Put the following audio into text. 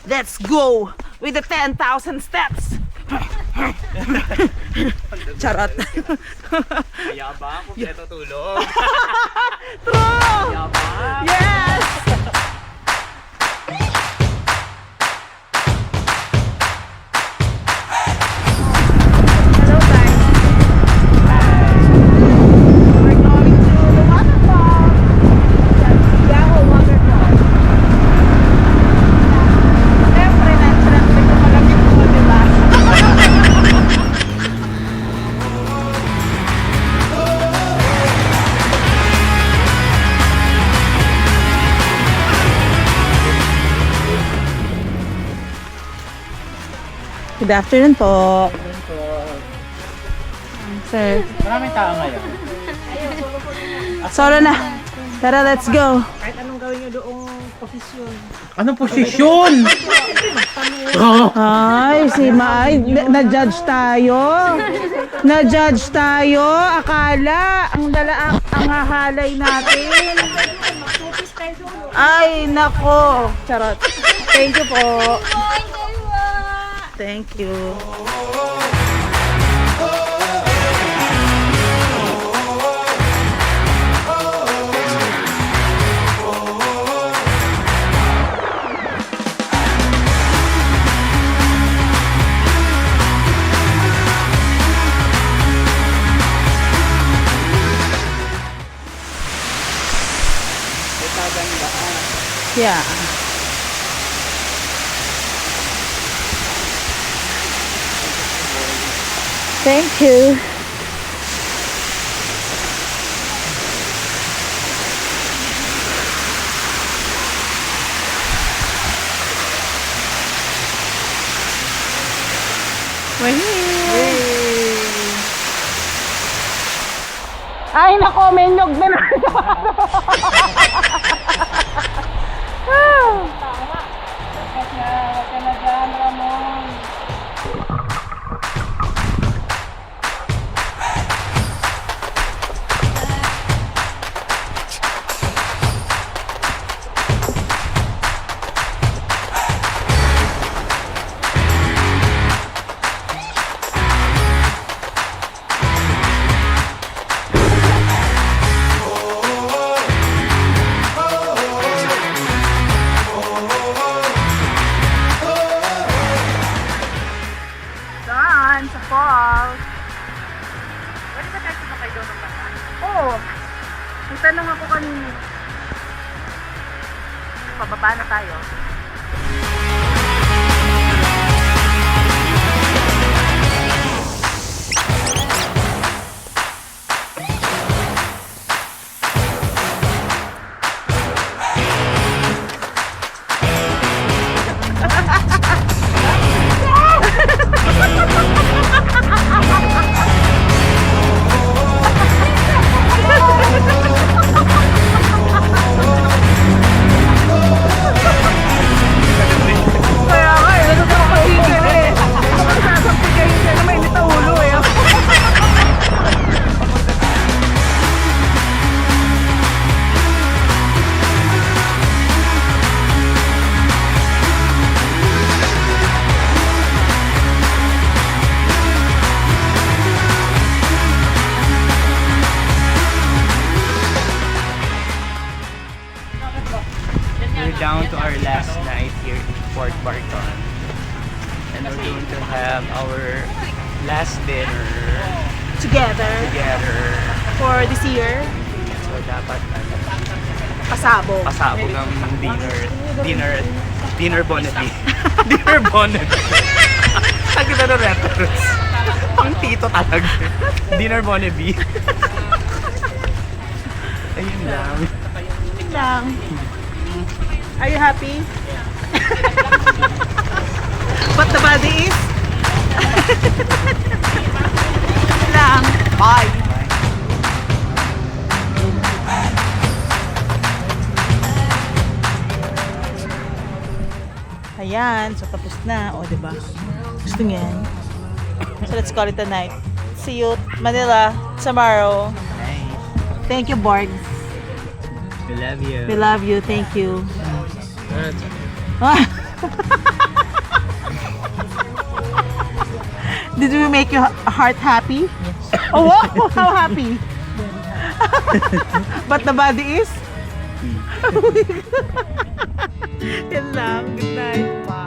Let's go with the 10,000 steps. Charot. Kaya ba? Kompleto tulog. True! Kaya ba? Yes! Hello guys. We're going to the waterfall. Santiago Waterfall. Siyempre, natural ko malamig po, diba? Good afternoon po. Sir. Maraming tao ngayon. Solo na. Tara, let's go. Kahit anong gawin nyo doong posisyon. Anong posisyon? Ay, si Mai, na-judge tayo. Na-judge tayo. Akala, ang hahalay natin. Ay, nako. Charot. Thank you po. Thank you. Yeah. Thank you. We're here. Ay, nako, may nyog na na. Saan? Sa falls. Pwede ba tayo sumakay doon ng bata? Oo. May tanong ako kanina. Pababa na tayo. We're down to our last night here in Fort Barton. And we're going to have our last dinner Together together. for this year. So dapat Pasabog. pasabog ang dinner Bonnevi. Dinner Bonnevi. Ang ganda ng reference. Pang tito talaga. Dinner Bonnevi. Ayun lang. Lang. Are you happy? But the body is? Lang. Bye. Ayan, so tapos na. O, diba? Gusto niyo yan? So let's call it a night. See you, Manila, tomorrow. Nice. Thank you, Borg. We love you. We love you. Thank you. That's okay. Did we make your heart happy? Oh, wow! How happy? But the body is? Yan lang. Good night. Bye.